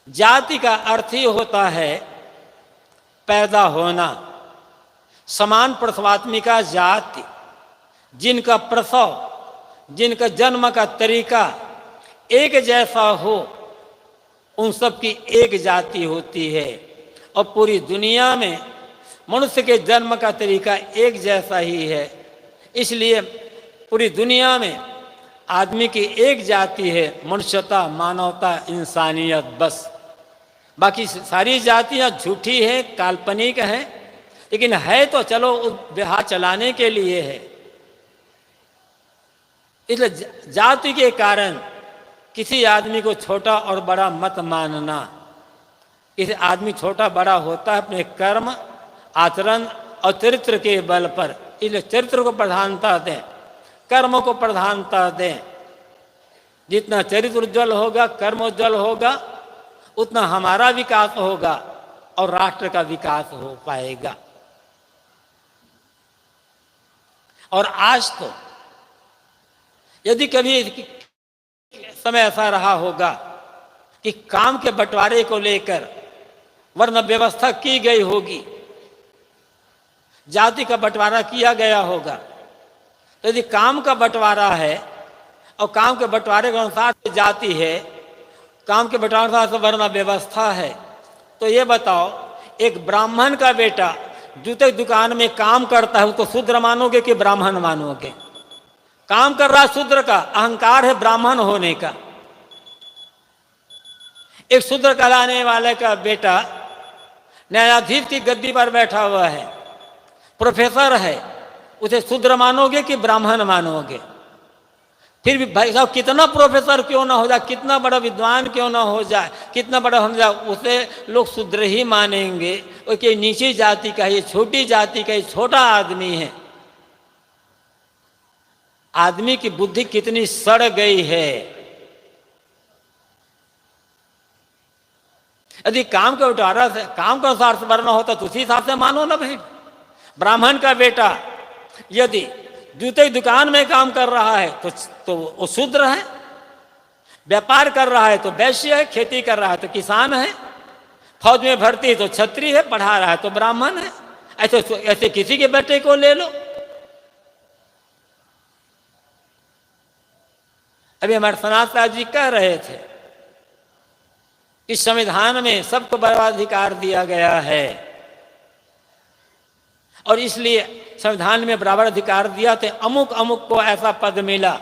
जाति का अर्थ ही होता है पैदा होना। समान प्रसवात्मिका जाति, जिनका प्रसव, जिनका जन्म का तरीका एक जैसा हो, उन सब की एक जाति होती है। और पूरी दुनिया में मनुष्य के जन्म का तरीका एक जैसा ही है, इसलिए पूरी दुनिया में आदमी की एक जाति है, मनुष्यता, मानवता, इंसानियत, बस। बाकी सारी जातियां झूठी हैं, काल्पनिक हैं, लेकिन है तो चलो व्यवहार चलाने के लिए है। इसलिए जाति के कारण किसी आदमी को छोटा और बड़ा मत मानना। किसी आदमी छोटा बड़ा होता है अपने कर्म, आचरण और चरित्र के बल पर। इसलिए चरित्र को प्रधानता दें, कर्म को प्रधानता दें। जितना चरित्र उज्ज्वल होगा, कर्म उज्ज्वल होगा, उतना हमारा विकास होगा और राष्ट्र का विकास हो पाएगा। और आज तो यदि कभी समय ऐसा रहा होगा कि काम के बंटवारे को लेकर वर्ण व्यवस्था की गई होगी, जाति का बंटवारा किया गया होगा, तो यदि काम का बंटवारा है और काम के बंटवारे के अनुसार जाति है, काम के बंटवारे के अनुसार वर्ण व्यवस्था है, तो ये बताओ, एक ब्राह्मण का बेटा जूते की दुकान में काम करता है, उसको शूद्र मानोगे कि ब्राह्मण मानोगे? काम कर रहा है शूद्र का, अहंकार है ब्राह्मण होने का। एक शूद्र कहलाने वाले का बेटा न्यायाधीश की गद्दी पर बैठा हुआ है, प्रोफेसर है, उसे शूद्र मानोगे कि ब्राह्मण मानोगे? फिर भी भाई साहब कितना प्रोफेसर क्यों ना हो जाए, कितना बड़ा विद्वान क्यों ना हो जाए, कितना बड़ा हो जाए, उसे लोग शूद्र ही मानेंगे। वो कि नीची जाति का, ये छोटी जाति का, ये छोटा आदमी है। आदमी की बुद्धि कितनी सड़ गई है। यदि काम के बंटवारा से, काम के अनुसार से वर्ण होता तो उसी हिसाब से मानो ना भाई। ब्राह्मण का बेटा यदि जूते की दुकान में काम कर रहा है तो वो शूद्र है, व्यापार कर रहा है तो वैश्य है, खेती कर रहा है तो किसान है, फौज में भर्ती है तो क्षत्रिय है, पढ़ा रहा है तो ब्राह्मण है। ऐसे किसी के बेटे को ले लो। अभी हमारे सनातन जी कह रहे थे कि संविधान में सबको बराबर अधिकार दिया गया है और इसलिए संविधान में बराबर अधिकार दिया तो अमुक अमुक को ऐसा पद मिला।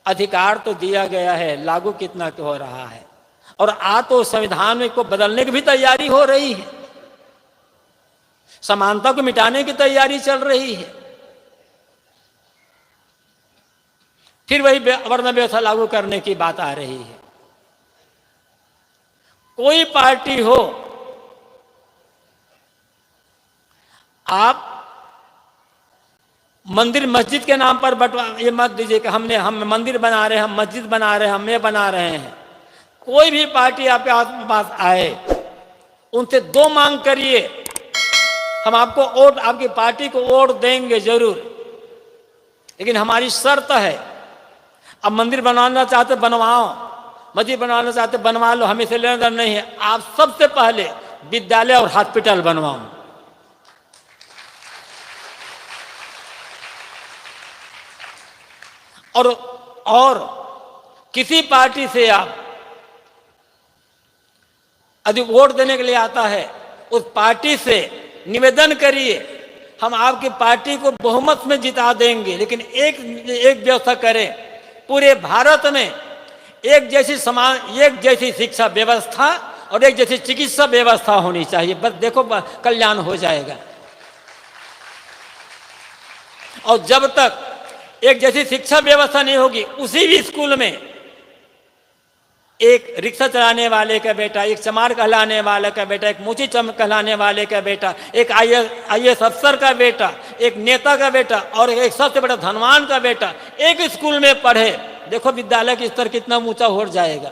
अधिकार तो दिया गया है, लागू कितना हो रहा है? और तो संविधान में को बदलने की भी तैयारी हो रही है, समानता को मिटाने की तैयारी चल रही है। फिर वही वर्ण व्यवस्था लागू करने की बात आ रही है। कोई पार्टी हो, आप मंदिर मस्जिद के नाम पर ये मत दीजिए कि हम मंदिर बना रहे हैं, हम मस्जिद बना रहे हैं, हम ये बना रहे हैं। कोई भी पार्टी आपके पास आए, उनसे दो मांग करिए, हम आपको वोट, आपकी पार्टी को वोट देंगे जरूर, लेकिन हमारी शर्त है, अब मंदिर बनवाना चाहते बनवाओ, मस्जिद बनवाना चाहते बनवा लो, हमें से लेना देना नहीं है। आप सबसे पहले विद्यालय और हॉस्पिटल बनवाओ। और किसी पार्टी से आप यदि वोट देने के लिए आता है, उस पार्टी से निवेदन करिए, हम आपकी पार्टी को बहुमत में जिता देंगे, लेकिन एक व्यवस्था करें, पूरे भारत में एक जैसी शिक्षा व्यवस्था और एक जैसी चिकित्सा व्यवस्था होनी चाहिए। बस देखो कल्याण हो जाएगा। और जब तक एक जैसी शिक्षा व्यवस्था नहीं होगी, उसी भी स्कूल में एक रिक्शा चलाने वाले का बेटा, एक चमार कहलाने वाले का बेटा, एक मुची चम कहलाने वाले का बेटा, एक आईएएस अफसर का बेटा, एक नेता का बेटा और एक सबसे बड़ा धनवान का बेटा एक स्कूल में पढ़े, देखो विद्यालय का स्तर कितना ऊंचा हो जाएगा।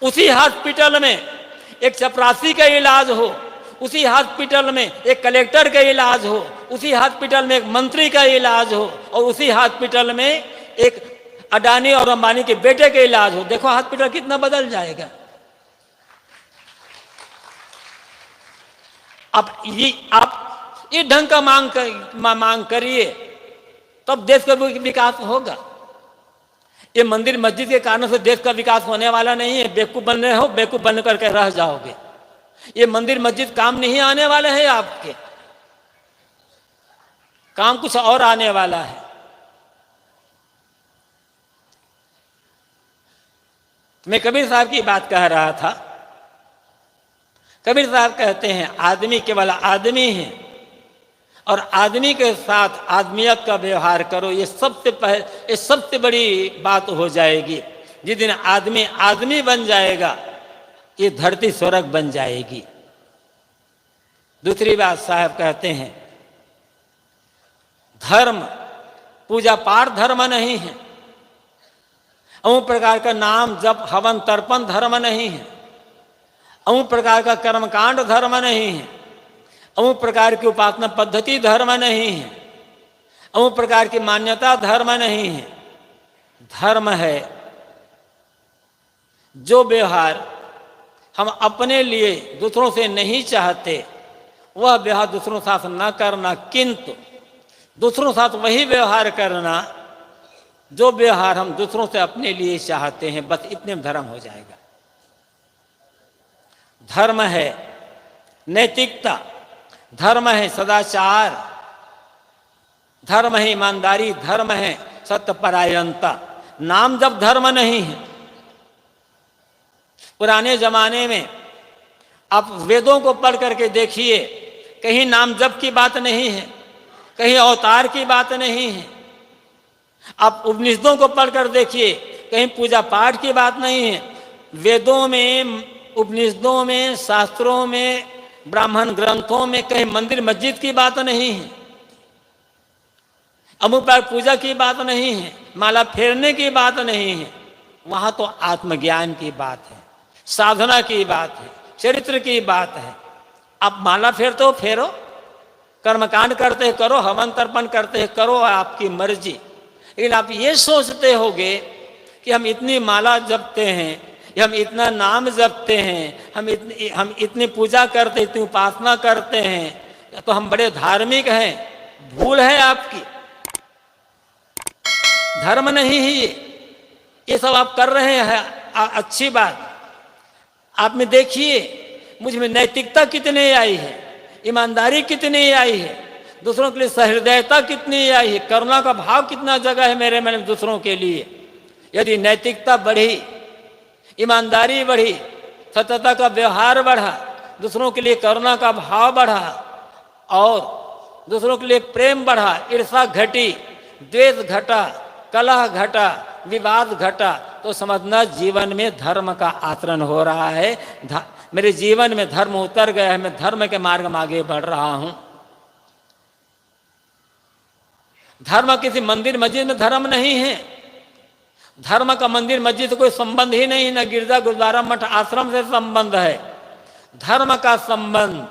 उसी हॉस्पिटल में एक चपरासी का इलाज हो, उसी हॉस्पिटल में एक कलेक्टर का इलाज हो, उसी हॉस्पिटल में एक मंत्री का इलाज हो और उसी हॉस्पिटल में एक अडानी और अंबानी के बेटे के इलाज हो, देखो हॉस्पिटल कितना बदल जाएगा। अब ये आप इस ढंग का मांग करिए, तब देश का विकास होगा। ये मंदिर मस्जिद के कारण से देश का विकास होने वाला नहीं है। बेवकूफ बन रहे हो, बेवकूफ बन करके रह जाओगे। ये मंदिर मस्जिद काम नहीं आने वाले हैं आपके, काम कुछ और आने वाला है। मैं कबीर साहब की बात कह रहा था। कबीर साहब कहते हैं आदमी केवल आदमी है और आदमी के साथ आदमियत का व्यवहार करो। ये सबसे बड़ी बात हो जाएगी। जिस दिन आदमी आदमी बन जाएगा, ये धरती स्वर्ग बन जाएगी। दूसरी बात साहब कहते हैं धर्म पूजा पाठ धर्म नहीं है, अमुक प्रकार का नाम जप हवन तर्पण धर्म नहीं है, अमुक प्रकार का कर्मकांड धर्म नहीं है, अमुक प्रकार की उपासना पद्धति धर्म नहीं है, अमुक प्रकार की मान्यता धर्म नहीं है। धर्म है जो व्यवहार हम अपने लिए दूसरों से नहीं चाहते, वह व्यवहार दूसरों के साथ न करना, किंतु दूसरों के साथ वही व्यवहार करना जो व्यवहार हम दूसरों से अपने लिए चाहते हैं। बस इतने में धर्म हो जाएगा। धर्म है नैतिकता, धर्म है सदाचार, धर्म है ईमानदारी, धर्म है सत्यपरायणता। नाम जब धर्म नहीं है। पुराने जमाने में आप वेदों को पढ़ करके देखिए, कहीं नाम जप की बात नहीं है, कहीं अवतार की बात नहीं है। आप उपनिषदों को पढ़कर देखिए, कहीं पूजा पाठ की बात नहीं है। वेदों में, उपनिषदों में, शास्त्रों में, ब्राह्मण ग्रंथों में कहीं मंदिर मस्जिद की बात नहीं है, अमुक पूजा की बात नहीं है, माला फेरने की बात नहीं है। वहां तो आत्मज्ञान की बात है, साधना की बात है, चरित्र की बात है। आप माला फेरते हो फेरो, कर्मकांड करते करो, हवन तर्पण करते करो, आपकी मर्जी। लेकिन आप ये सोचते होगे कि हम इतनी माला जपते हैं, हम इतना नाम जपते हैं, हम इतनी पूजा करते, इतनी उपासना करते हैं, तो हम बड़े धार्मिक हैं। भूल है आपकी, धर्म नहीं है ये सब आप कर रहे हैं। अच्छी बात, आप में देखिए मुझ में नैतिकता कितनी आई है, ईमानदारी कितनी आई है, दूसरों के लिए सहृदयता कितनी आई है, करुणा का भाव कितना जगह है मेरे मन में दूसरों के लिए। यदि नैतिकता बढ़ी, ईमानदारी बढ़ी, सत्यता का व्यवहार बढ़ा, दूसरों के लिए करुणा का भाव बढ़ा और दूसरों के लिए प्रेम बढ़ा, ईर्षा घटी, द्वेष घटा, कलह घटा, विवाद घटा, तो समझना जीवन में धर्म का आचरण हो रहा है। मेरे जीवन में धर्म उतर गया है, मैं धर्म के मार्ग में आगे बढ़ रहा हूं। धर्म किसी मंदिर मस्जिद में धर्म नहीं है। धर्म का मंदिर मस्जिद से कोई संबंध ही नहीं, न गिरजा गुरुद्वारा मठ आश्रम से संबंध है। धर्म का संबंध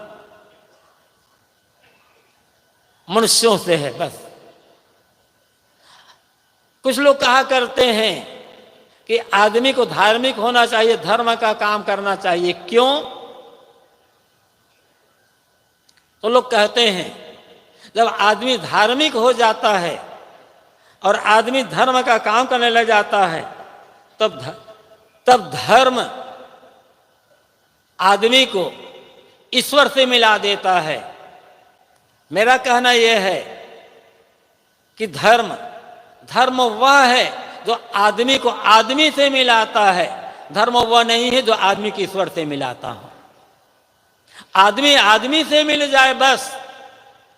मनुष्यों से है बस। कुछ लोग कहा करते हैं कि आदमी को धार्मिक होना चाहिए, धर्म का काम करना चाहिए। क्यों? तो लोग कहते हैं जब आदमी धार्मिक हो जाता है और आदमी धर्म का काम करने लग जाता है, तब धर्म आदमी को ईश्वर से मिला देता है। मेरा कहना यह है कि धर्म वह है जो आदमी को आदमी से मिलाता है, धर्म वह नहीं है जो आदमी को ईश्वर से मिलाता हो। आदमी आदमी से मिल जाए बस,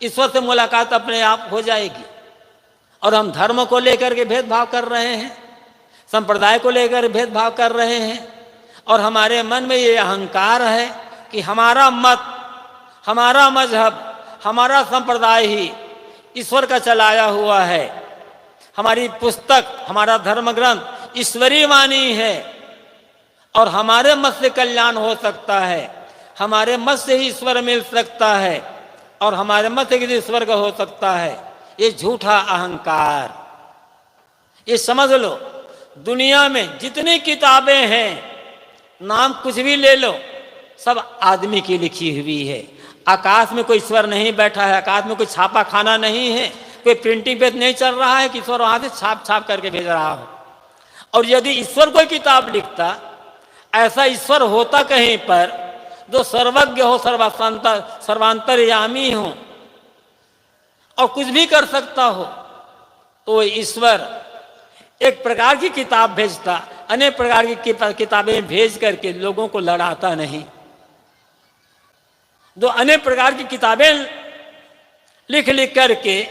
ईश्वर से मुलाकात अपने आप हो जाएगी। और हम धर्म को लेकर के भेदभाव कर रहे हैं, संप्रदाय को लेकर भेदभाव कर रहे हैं, और हमारे मन में ये अहंकार है कि हमारा मत, हमारा मजहब, हमारा संप्रदाय ही ईश्वर का चलाया हुआ है। हमारी पुस्तक, हमारा धर्म ग्रंथ ईश्वरीय वाणी है और हमारे मत से कल्याण हो सकता है, हमारे मत से ही ईश्वर मिल सकता है और हमारे मत से किसी स्वर्ग हो सकता है। ये झूठा अहंकार, ये समझ लो, दुनिया में जितनी किताबें हैं, नाम कुछ भी ले लो, सब आदमी की लिखी हुई है। आकाश में कोई ईश्वर नहीं बैठा है, आकाश में कोई छापा खाना नहीं है, कोई प्रिंटिंग प्रेस नहीं चल रहा है कि ईश्वर वहां से छाप छाप करके भेज रहा हो। और यदि ईश्वर कोई किताब लिखता, ऐसा ईश्वर होता कहीं पर जो सर्वज्ञ हो, सर्वांतर्यामी हो और कुछ भी कर सकता हो, तो ईश्वर एक प्रकार की किताब भेजता, अनेक प्रकार की किताबें भेज करके लोगों को लड़ाता नहीं। जो अनेक प्रकार की किताबें लिख लिख करके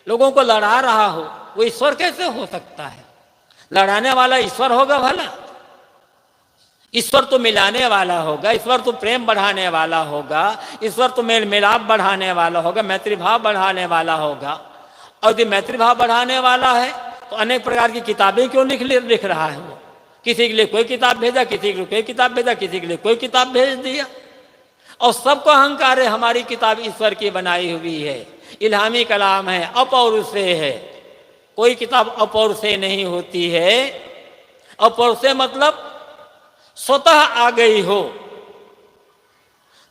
लोगों को लड़ा रहा हो, वो ईश्वर कैसे हो सकता है? लड़ाने वाला ईश्वर होगा भला? ईश्वर तो मिलाने वाला होगा, ईश्वर तो प्रेम बढ़ाने वाला होगा, ईश्वर तो मेल मिलाप बढ़ाने वाला होगा, मैत्री भाव बढ़ाने वाला होगा। और यदि मैत्री भाव बढ़ाने वाला है तो अनेक प्रकार की किताबें क्यों लिख रहा है? वो किसी के लिए कोई किताब भेजा, किसी के लिए कोई किताब भेजा, किसी के लिए कोई किताब भेज दिया। और सबको अहंकार है, हमारी किताब ईश्वर की बनाई हुई है, इल्हामी कलाम है, अपौरुषेय है। कोई किताब अपौरुषेय नहीं होती है। अपौरुषेय मतलब स्वतः आ गई हो,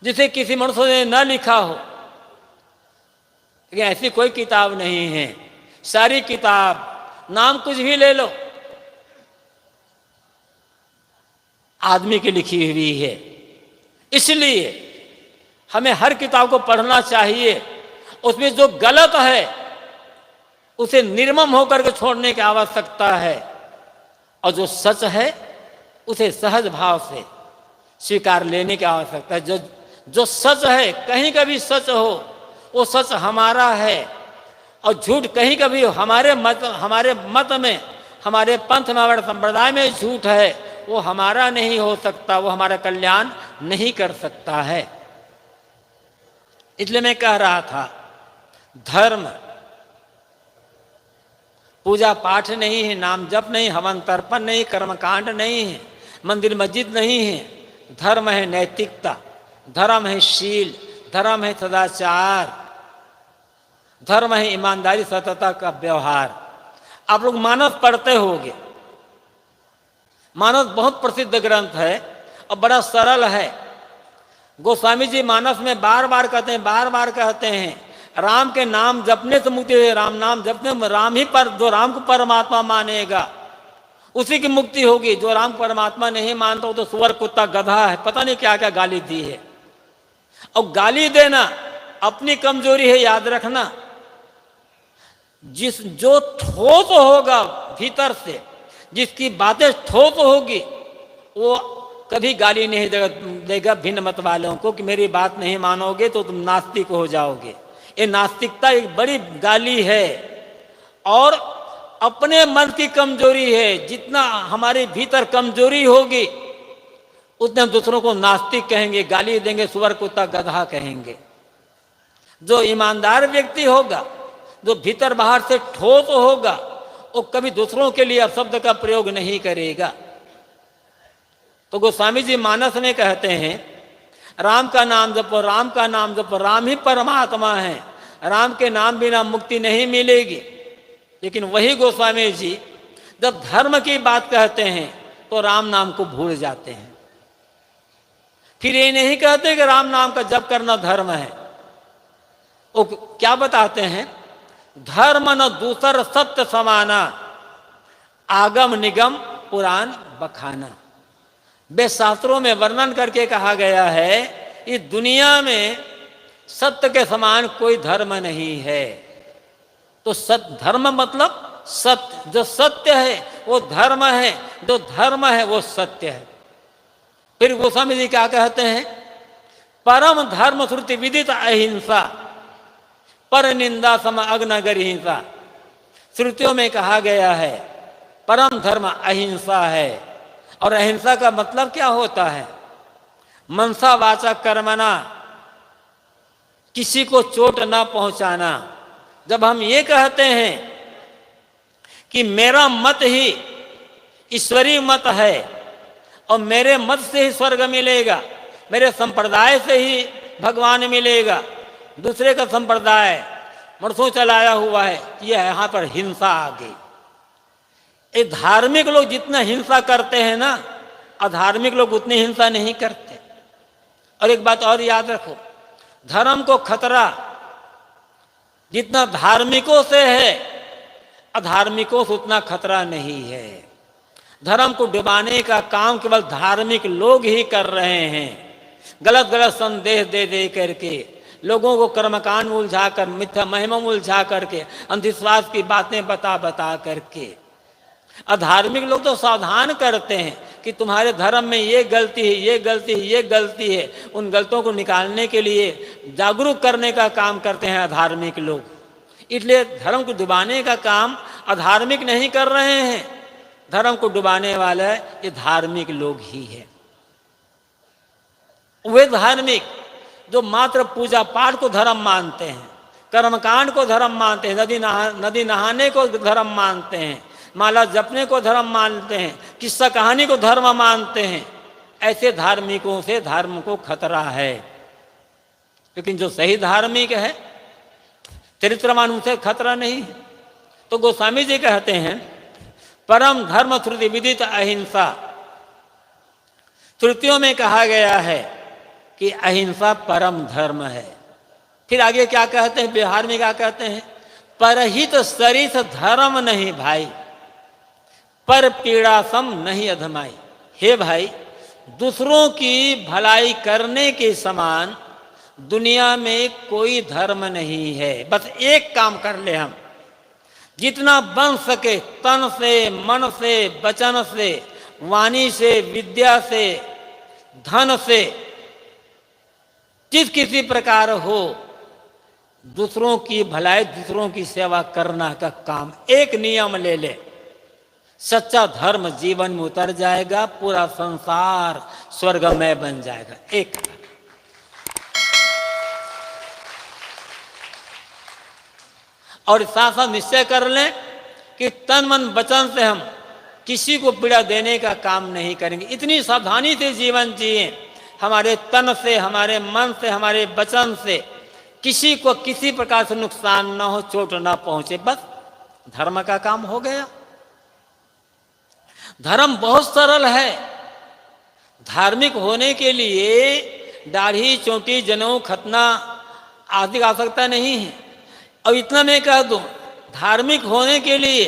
जिसे किसी मनुष्य ने न लिखा हो। लेकिन ऐसी कोई किताब नहीं है। सारी किताब, नाम कुछ भी ले लो, आदमी की लिखी हुई है। इसलिए हमें हर किताब को पढ़ना चाहिए, उसमें जो गलत है उसे निर्मम होकर के छोड़ने की आवश्यकता है, और जो सच है उसे सहज भाव से स्वीकार लेने की आवश्यकता है। जो सच है, कहीं का भी सच हो, वो सच हमारा है। और झूठ कहीं का भी हमारे मत में, हमारे पंथ में, हमारे संप्रदाय में झूठ है, वो हमारा नहीं हो सकता, वो हमारा कल्याण नहीं कर सकता है। इसलिए मैं कह रहा था, धर्म पूजा पाठ नहीं है, नाम जप नहीं, हवन तर्पण नहीं, कर्मकांड नहीं है, मंदिर मस्जिद नहीं है। धर्म है नैतिकता, धर्म है शील, धर्म है सदाचार, धर्म है ईमानदारी, सतता का व्यवहार। आप लोग मानस पढ़ते होंगे। मानस बहुत प्रसिद्ध ग्रंथ है और बड़ा सरल है। गोस्वामी जी मानस में बार बार कहते हैं, राम के नाम जपने से मुक्ति है। राम नाम जपने में राम ही पर, जो राम को परमात्मा मानेगा उसी की मुक्ति होगी। जो राम परमात्मा नहीं मानता, तो सुअर, कुत्ता, गधा है, पता नहीं क्या क्या गाली दी है। और गाली देना अपनी कमजोरी है, याद रखना। जो ठोस होगा भीतर से, जिसकी बातें ठोस होगी, वो कभी गाली नहीं देगा भिन्न मत वालों को कि मेरी बात नहीं मानोगे तो तुम नास्तिक हो जाओगे। ये नास्तिकता एक बड़ी गाली है और अपने मन की कमजोरी है। जितना हमारे भीतर कमजोरी होगी, उतने हम दूसरों को नास्तिक कहेंगे, गाली देंगे, सुअर, कुत्ता, गधा कहेंगे। जो ईमानदार व्यक्ति होगा, जो भीतर बाहर से ठोस होगा, वो कभी दूसरों के लिए अपशब्द का प्रयोग नहीं करेगा। तो गोस्वामी जी मानस में कहते हैं, राम का नाम जपो, राम का नाम जपो, राम ही परमात्मा है, राम के नाम बिना मुक्ति नहीं मिलेगी। लेकिन वही गोस्वामी जी जब धर्म की बात कहते हैं तो राम नाम को भूल जाते हैं। फिर ये नहीं कहते कि राम नाम का जप करना धर्म है। वो क्या बताते हैं, धर्म न दूसर सत्य समाना, आगम निगम पुराण बखाना। वे शास्त्रों में वर्णन करके कहा गया है, इस दुनिया में सत्य के समान कोई धर्म नहीं है। तो धर्म मतलब सत्य, जो सत्य है वो धर्म है, जो धर्म है वो सत्य है। फिर गोस्वामी जी क्या कहते हैं, परम धर्म श्रुति विदित अहिंसा, पर निंदा सम अग्नगर हिंसा। श्रुतियों में कहा गया है परम धर्म अहिंसा है। और अहिंसा का मतलब क्या होता है, मनसा वाचा कर्मणा, किसी को चोट ना पहुंचाना। जब हम ये कहते हैं कि मेरा मत ही ईश्वरीय मत है और मेरे मत से ही स्वर्ग मिलेगा, मेरे संप्रदाय से ही भगवान मिलेगा, दूसरे का संप्रदाय मरसों चलाया हुआ है, यह यहाँ पर हिंसा आ गई। ये धार्मिक लोग जितना हिंसा करते हैं ना, अधार्मिक लोग उतनी हिंसा नहीं करते। और एक बात और याद रखो, धर्म को खतरा जितना धार्मिकों से है, अधार्मिकों से उतना खतरा नहीं है। धर्म को डुबाने का काम केवल धार्मिक लोग ही कर रहे हैं। गलत गलत संदेश दे दे करके, लोगों को कर्मकांड में उलझा कर, मिथ्या महिमा में उलझा करके, अंधविश्वास की बातें बता बता करके। अधार्मिक लोग तो सावधान करते हैं कि तुम्हारे धर्म में ये गलती है, ये गलती है, ये गलती है। उन गलतियों को निकालने के लिए जागरूक करने का काम करते हैं अधार्मिक लोग। इसलिए धर्म को डुबाने का काम अधार्मिक नहीं कर रहे हैं, धर्म को डुबाने वाले ये धार्मिक लोग ही हैं। वे धार्मिक जो मात्र पूजा पाठ को धर्म मानते हैं, कर्मकांड को धर्म मानते हैं, नदी नहाने को धर्म मानते हैं, माला जपने को धर्म मानते हैं, किस्सा कहानी को धर्म मानते हैं, ऐसे धार्मिकों से धर्म को खतरा है। लेकिन जो सही धार्मिक है, चरित्रवान, उनसे खतरा नहीं है। तो गोस्वामी जी कहते हैं, परम धर्म श्रुति विदित अहिंसा। श्रुतियों में कहा गया है कि अहिंसा परम धर्म है। फिर आगे क्या कहते हैं, बिहार में क्या कहते हैं, परहित सरिस धर्म नहीं भाई, पर पीड़ा सम नहीं अधमाई। हे भाई, दूसरों की भलाई करने के समान दुनिया में कोई धर्म नहीं है। बस एक काम कर ले हम, जितना बन सके तन से, मन से, वचन से, वाणी से, विद्या से, धन से, जिस किसी प्रकार हो, दूसरों की भलाई, दूसरों की सेवा करना का काम एक नियम ले ले, सच्चा धर्म जीवन में उतर जाएगा, पूरा संसार स्वर्गमय बन जाएगा। एक और साथ साथ निश्चय कर लें कि तन मन वचन से हम किसी को पीड़ा देने का काम नहीं करेंगे। इतनी सावधानी से जीवन जिए, हमारे तन से, हमारे मन से, हमारे वचन से किसी को किसी प्रकार से नुकसान ना हो, चोट ना पहुंचे, बस धर्म का काम हो गया। धर्म बहुत सरल है। धार्मिक होने के लिए दाढ़ी, चोटी, जनेऊ, खतना आदि की आवश्यकता नहीं है। और इतना मैं कह दूं, धार्मिक होने के लिए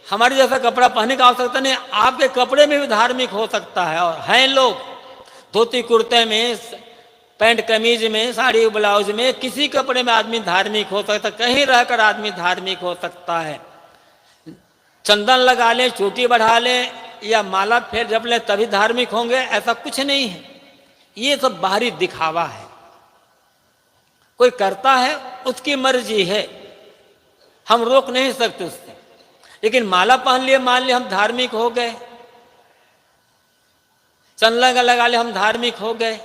हमारे जैसा कपड़ा पहनने की आवश्यकता नहीं, आपके कपड़े में भी धार्मिक हो सकता है। और हैं लोग धोती कुर्ते में, पैंट कमीज में, साड़ी ब्लाउज में, किसी कपड़े में आदमी धार्मिक हो सकता है, कहीं रहकर आदमी धार्मिक हो सकता है। चंदन लगा लें, चोटी बढ़ा लें या माला फेर जप लें तभी धार्मिक होंगे, ऐसा कुछ नहीं है। ये सब बाहरी दिखावा है। कोई करता है, उसकी मर्जी है, हम रोक नहीं सकते उससे। लेकिन माला पहन लिए, मान लिया हम धार्मिक हो गए, चंदन लगा ले हम धार्मिक हो गए,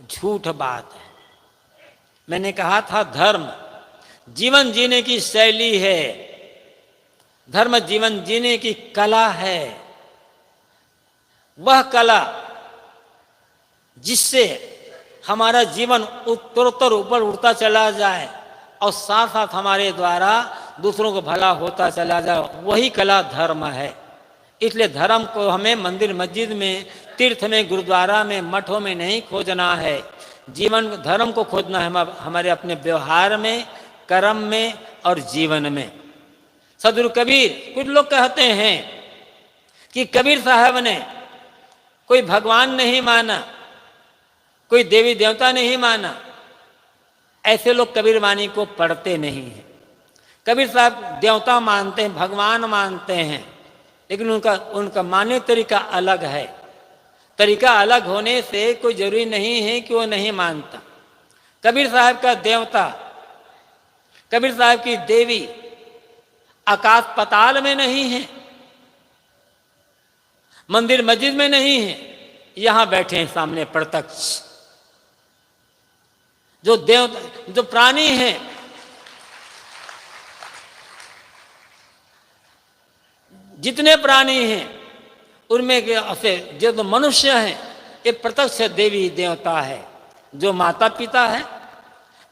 झूठ बात है। मैंने कहा था, धर्म जीवन जीने की शैली है, धर्म जीवन जीने की कला है। वह कला जिससे हमारा जीवन उत्तरोत्तर ऊपर उठता चला जाए और साथ साथ हमारे द्वारा दूसरों को भला होता चला जाए, वही कला धर्म है। इसलिए धर्म को हमें मंदिर मस्जिद में, तीर्थ में, गुरुद्वारा में, मठों में नहीं खोजना है। जीवन धर्म को खोजना है हमारे अपने व्यवहार में, कर्म में और जीवन में। सदगुरु कबीर, कुछ लोग कहते हैं कि कबीर साहब ने कोई भगवान नहीं माना, कोई देवी देवता नहीं माना। ऐसे लोग कबीर वाणी को पढ़ते नहीं हैं। कबीर साहब देवता मानते हैं, भगवान मानते हैं, लेकिन उनका मानने तरीका अलग है। तरीका अलग होने से कोई जरूरी नहीं है कि वो नहीं मानता। कबीर साहब का देवता, कबीर साहब की देवी आकाश पाताल में नहीं है, मंदिर मस्जिद में नहीं है, यहां बैठे हैं सामने प्रत्यक्ष। जो देवता, जो प्राणी हैं, जितने प्राणी हैं उनमें से जो मनुष्य हैं, ये प्रत्यक्ष देवी देवता है। जो माता पिता है,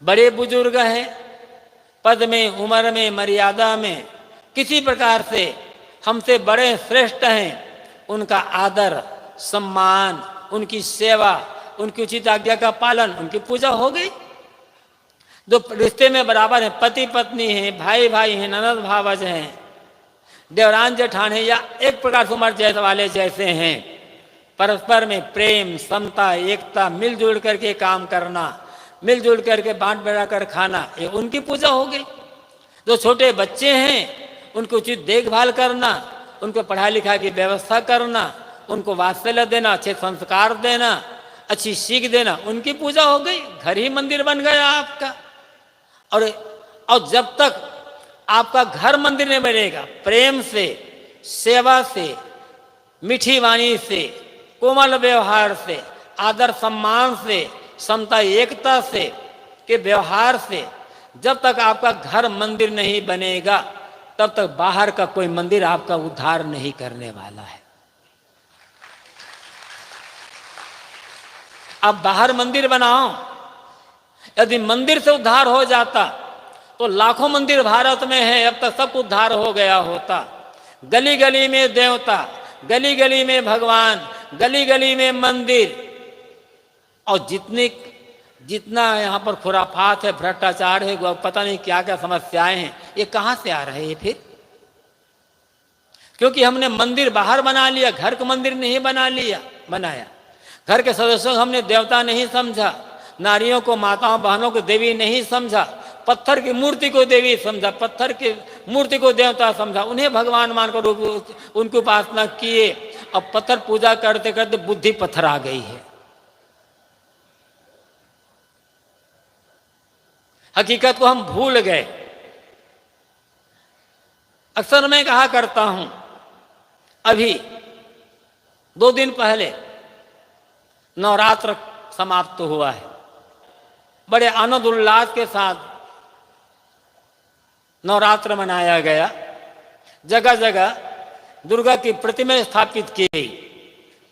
बड़े बुजुर्ग हैं, पद में, उम्र में, मर्यादा में किसी प्रकार से हमसे बड़े श्रेष्ठ हैं, उनका आदर सम्मान, उनकी सेवा, उनकी उचित आज्ञा का पालन, उनकी पूजा हो गई। जो रिश्ते में बराबर हैं, पति पत्नी हैं, भाई भाई हैं, ननद भावज हैं, देवरान जेठान है, या एक प्रकार से उम्र जैसे वाले जैसे हैं, परस्पर में प्रेम, समता, एकता, मिलजुल करके काम करना, मिलजुल करके बांट बैठा कर खाना, ये उनकी पूजा हो गई। जो छोटे बच्चे हैं उनको उचित देखभाल करना, उनको पढ़ाई लिखाई की व्यवस्था करना, उनको वात्सल्य देना, अच्छे संस्कार देना, अच्छी सीख देना, उनकी पूजा हो गई। घर ही मंदिर बन गया आपका। और जब तक आपका घर मंदिर नहीं बनेगा, प्रेम से, सेवा से, मीठी वाणी से, कोमल व्यवहार से, आदर सम्मान से, समता एकता से के व्यवहार से, जब तक आपका घर मंदिर नहीं बनेगा, तब तक बाहर का कोई मंदिर आपका उद्धार नहीं करने वाला है। आप बाहर मंदिर बनाओ, यदि मंदिर से उद्धार हो जाता तो लाखों मंदिर भारत में है, अब तक सब उद्धार हो गया होता। गली गली में देवता, गली गली में भगवान, गली गली में मंदिर, और जितना यहाँ पर खुराफात है, भ्रष्टाचार है, पता नहीं क्या क्या समस्याएं हैं, ये कहाँ से आ रहे हैं फिर? क्योंकि हमने मंदिर बाहर बना लिया, घर का मंदिर नहीं बनाया। घर के सदस्यों को हमने देवता नहीं समझा, नारियों को, माताओं बहनों को देवी नहीं समझा, पत्थर की मूर्ति को देवी समझा, पत्थर की मूर्ति को देवता समझा, उन्हें भगवान मानकर उनकी उपासना किए। अब पत्थर पूजा करते करते बुद्धि पत्थर आ गई है। हकीकत को हम भूल गए। अक्सर मैं कहा करता हूं, अभी 2 दिन पहले नवरात्र समाप्त हुआ है। बड़े आनंद उल्लास के साथ नवरात्र मनाया गया। जगह जगह दुर्गा की प्रतिमा स्थापित की गई,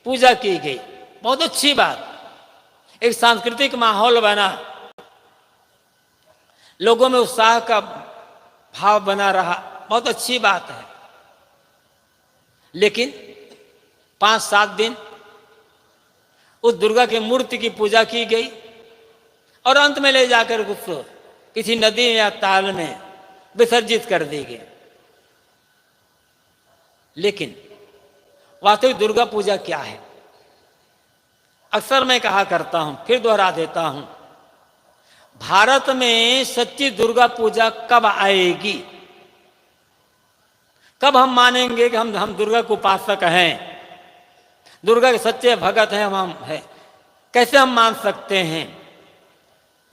पूजा की गई, बहुत अच्छी बात। एक सांस्कृतिक माहौल बना, लोगों में उत्साह का भाव बना रहा, बहुत अच्छी बात है। लेकिन 5-7 दिन उस दुर्गा की मूर्ति की पूजा की गई और अंत में ले जाकर उसको किसी नदी या ताल में विसर्जित कर दी गई। लेकिन वास्तविक दुर्गा पूजा क्या है? अक्सर मैं कहा करता हूं, फिर दोहरा देता हूं, भारत में सच्ची दुर्गा पूजा कब आएगी? कब हम मानेंगे कि हम दुर्गा के उपासक हैं, दुर्गा के सच्चे भगत हैं, हम हैं? कैसे हम मान सकते हैं?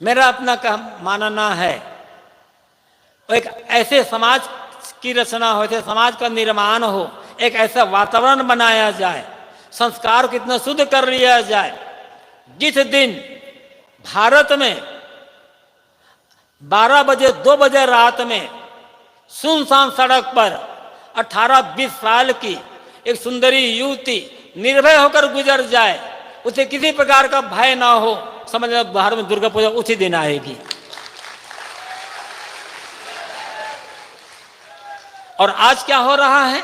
मेरा अपना मानना है, एक ऐसे समाज की रचना हो, ऐसे समाज का निर्माण हो, एक ऐसा वातावरण बनाया जाए, संस्कार को इतना शुद्ध कर लिया जाए, जिस दिन भारत में 12 बजे 2 बजे रात में सुनसान सड़क पर 18-20 साल की एक सुंदरी युवती निर्भय होकर गुजर जाए, उसे किसी प्रकार का भय ना हो, समझ लो भारत में दुर्गा पूजा उसी दिन आएगी। और आज क्या हो रहा है?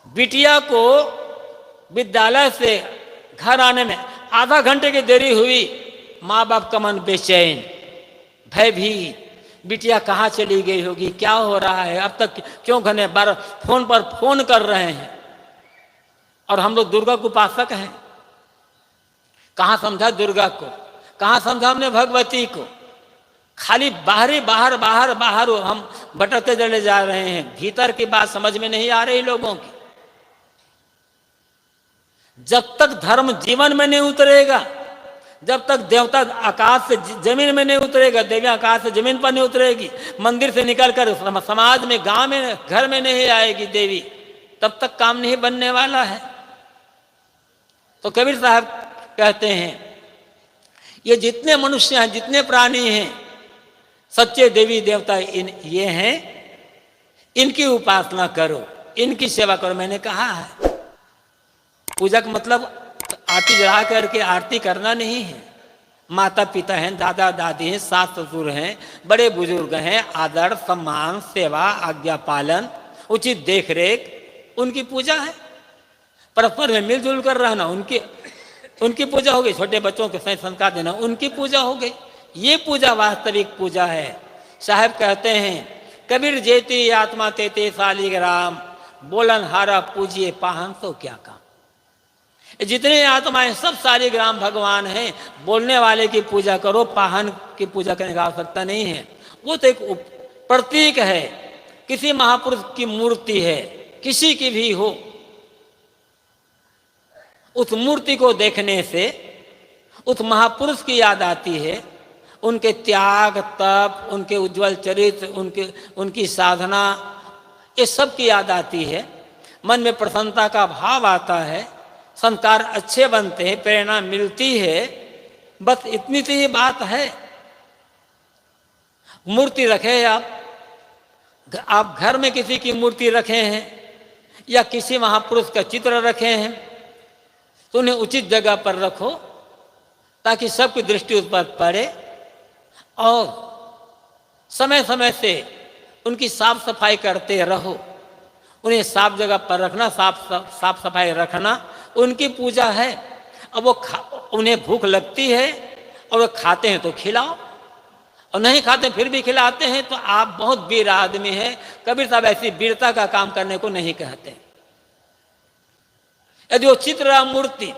बिटिया को विद्यालय से घर आने में आधा घंटे की देरी हुई, माँ बाप का मन बेचैन, भयभीत, बिटिया कहाँ चली गई होगी, क्या हो रहा है, अब तक क्यों घने बार फोन पर फोन कर रहे हैं। और हम लोग दुर्गा को उपासक हैं। कहाँ समझा दुर्गा को, कहाँ समझा हमने भगवती को? खाली बाहर हम भटकते चले जा रहे हैं, भीतर की बात समझ में नहीं आ रही लोगों की। जब तक धर्म जीवन में नहीं उतरेगा, जब तक देवता आकाश से जमीन में नहीं उतरेगा, देवी आकाश से जमीन पर नहीं उतरेगी, मंदिर से निकलकर समाज में, गांव में, घर में नहीं आएगी देवी, तब तक काम नहीं बनने वाला है। तो कबीर साहब कहते हैं, ये जितने मनुष्य हैं, जितने प्राणी हैं, सच्चे देवी देवता ये हैं, इनकी उपासना करो, इनकी सेवा करो। मैंने कहा है, पूजा का मतलब आरती जला करके आरती करना नहीं है। माता पिता हैं, दादा दादी हैं, सास ससुर हैं, बड़े बुजुर्ग हैं, आदर सम्मान सेवा आज्ञा पालन, उचित देख रेख उनकी पूजा है। परस्पर में मिलजुल कर रहना उनकी पूजा हो गई। छोटे बच्चों के सही संस्कार देना उनकी पूजा हो गई। ये पूजा वास्तविक पूजा है। साहब कहते हैं कबीर जेती आत्मा तेते शालिग्राम, बोलन हारा पूजिए पाहन तो क्या काम। जितने आत्माएं सब शालिग्राम भगवान हैं। बोलने वाले की पूजा करो, पाहन की पूजा करने की आवश्यकता नहीं है। वो तो एक प्रतीक है, किसी महापुरुष की मूर्ति है, किसी की भी हो। उस मूर्ति को देखने से उस महापुरुष की याद आती है, उनके त्याग तप, उनके उज्जवल चरित्र, उनकी साधना, ये सब की याद आती है। मन में प्रसन्नता का भाव आता है, संस्कार अच्छे बनते हैं, प्रेरणा मिलती है। बस इतनी सी ही बात है। मूर्ति रखे आप घर में किसी की मूर्ति रखे हैं या किसी महापुरुष का चित्र रखे हैं तो उन्हें उचित जगह पर रखो ताकि सबकी दृष्टि उस पर पड़े, और समय समय से उनकी साफ सफाई करते रहो। उन्हें साफ जगह पर रखना, साफ सफाई रखना उनकी पूजा है। अब वो उन्हें भूख लगती है और वो खाते हैं तो खिलाओ, और नहीं खाते फिर भी खिलाते हैं तो आप बहुत वीर आदमी हैं। कबीर साहब ऐसी वीरता का काम करने को नहीं कहते। यदि वो चित्र मूर्ति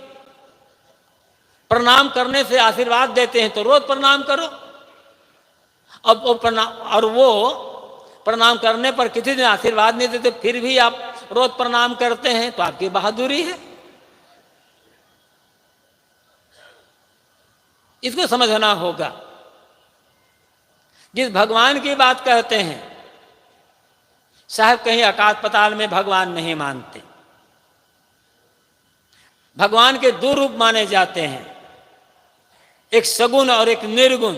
प्रणाम करने से आशीर्वाद देते हैं तो रोज प्रणाम करो। अब वो प्रणाम करने पर किसी दिन आशीर्वाद नहीं देते फिर भी आप रोज प्रणाम करते हैं तो आपकी बहादुरी है। इसको समझना होगा। जिस भगवान की बात कहते हैं, साहब कहीं आकाश पाताल में भगवान नहीं मानते। भगवान के दो रूप माने जाते हैं, एक सगुण और एक निर्गुण।